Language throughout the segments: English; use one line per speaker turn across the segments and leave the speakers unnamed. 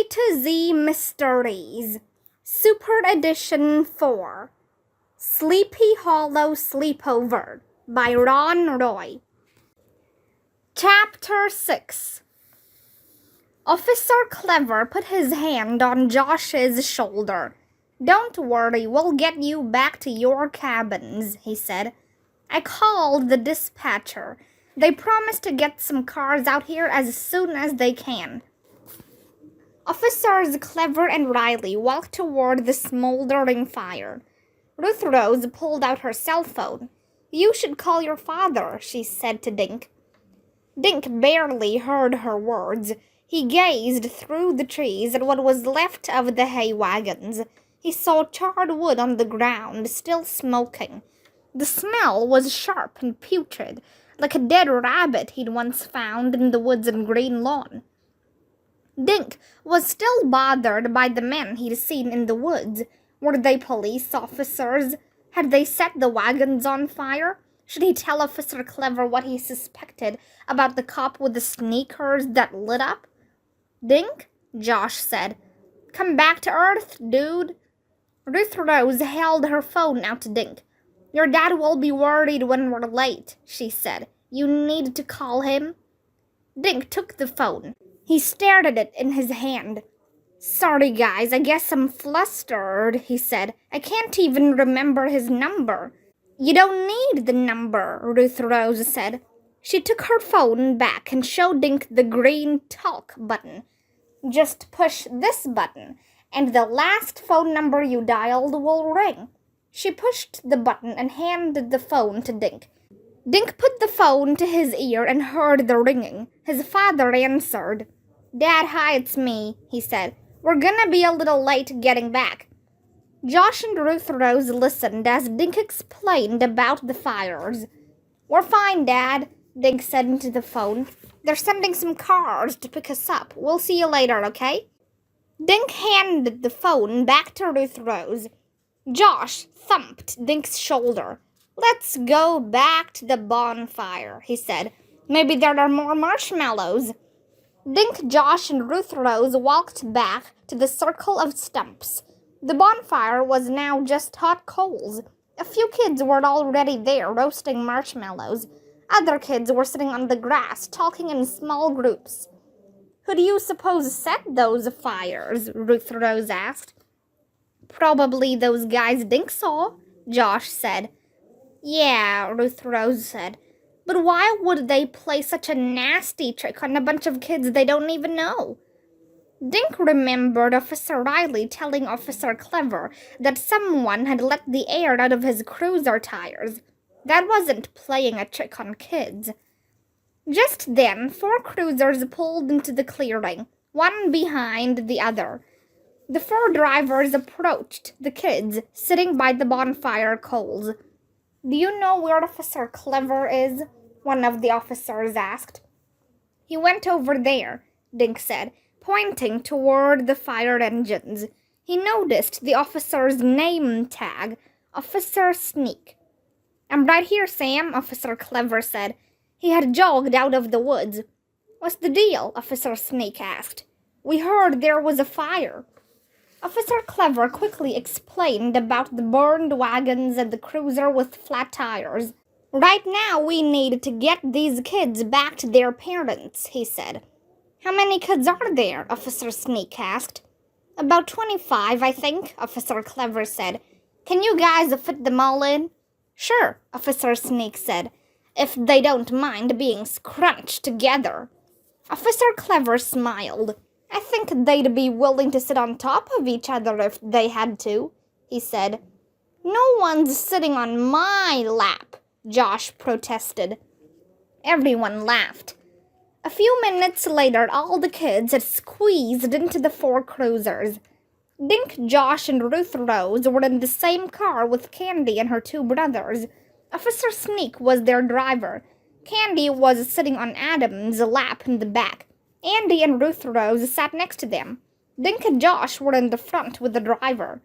to Z Mysteries, Super Edition 4, Sleepy Hollow Sleepover by Ron Roy. Chapter 6. Officer Clever put his hand on Josh's shoulder. "Don't worry, we'll get you back to your cabins," he said. "I called the dispatcher. They promised to get some cars out here as soon as they can." Officers Clever and Riley walked toward the smoldering fire. Ruth Rose pulled out her cell phone. "You should call your father," she said to Dink. Dink barely heard her words. He gazed through the trees at what was left of the hay wagons. He saw charred wood on the ground, still smoking. The smell was sharp and putrid, like a dead rabbit he'd once found in the woods and green lawn. Dink was still bothered by the men he'd seen in the woods. Were they police officers? Had they set the wagons on fire? Should he tell Officer Clever what he suspected about the cop with the sneakers that lit up? "Dink," Josh said. "Come back to Earth, dude." Ruth Rose held her phone out to Dink. "Your dad will be worried when we're late," she said. "You need to call him." Dink took the phone. He stared at it in his hand. "Sorry, guys, I guess I'm flustered," he said. "I can't even remember his number." "You don't need the number," Ruth Rose said. She took her phone back and showed Dink the green talk button. "Just push this button, and the last phone number you dialed will ring." She pushed the button and handed the phone to Dink. Dink put the phone to his ear and heard the ringing. His father answered. "Dad, hi, it's me," he said. "We're gonna be a little late getting back." Josh and Ruth Rose listened as Dink explained about the fires. "We're fine, Dad," Dink said into the phone. "They're sending some cars to pick us up. We'll see you later, okay?" Dink handed the phone back to Ruth Rose. Josh thumped Dink's shoulder. "Let's go back to the bonfire," he said. "Maybe there are more marshmallows." Dink, Josh, and Ruth Rose walked back to the circle of stumps. The bonfire was now just hot coals. A few kids were already there roasting marshmallows. Other kids were sitting on the grass, talking in small groups. "Who do you suppose set those fires?" Ruth Rose asked. "Probably those guys Dink saw," Josh said. "Yeah," Ruth Rose said. "But why would they play such a nasty trick on a bunch of kids they don't even know?" Dink remembered Officer Riley telling Officer Clever that someone had let the air out of his cruiser tires. That wasn't playing a trick on kids. Just then, 4 cruisers pulled into the clearing, one behind the other. The 4 drivers approached the kids sitting by the bonfire coals. "Do you know where Officer Clever is?" one of the officers asked. "He went over there," Dink said, pointing toward the fire engines. He noticed the officer's name tag, Officer Sneak. "I'm right here, Sam," Officer Clever said. He had jogged out of the woods. "What's the deal?" Officer Sneak asked. "We heard there was a fire." Officer Clever quickly explained about the burned wagons and the cruiser with flat tires. "Right now we need to get these kids back to their parents," he said. "How many kids are there?" Officer Sneak asked. "About 25, I think," Officer Clever said. "Can you guys fit them all in?" "Sure," Officer Sneak said, "if they don't mind being scrunched together." Officer Clever smiled. "I think they'd be willing to sit on top of each other if they had to," he said. "No one's sitting on my lap," Josh protested. Everyone laughed. A few minutes later, all the kids had squeezed into the 4 cruisers. Dink, Josh, and Ruth Rose were in the same car with Candy and her 2 brothers. Officer Sneak was their driver. Candy was sitting on Adam's lap in the back. Andy and Ruth Rose sat next to them. Dink and Josh were in the front with the driver.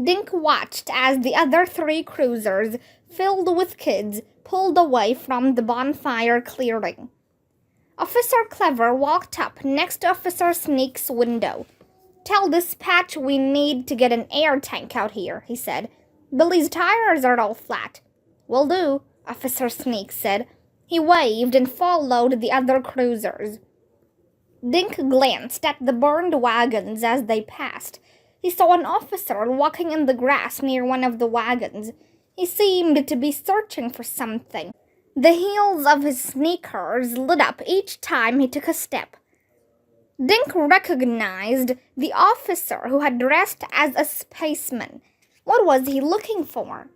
Dink watched as the other 3 cruisers, filled with kids, pulled away from the bonfire clearing. Officer Clever walked up next to Officer Sneak's window. "Tell dispatch we need to get an air tank out here," he said. "Billy's tires are all flat." "Will do," Officer Sneak said. He waved and followed the other cruisers. Dink glanced at the burned wagons as they passed. He saw an officer walking in the grass near one of the wagons. He seemed to be searching for something. The heels of his sneakers lit up each time he took a step. Dink recognized the officer who had dressed as a spaceman. What was he looking for?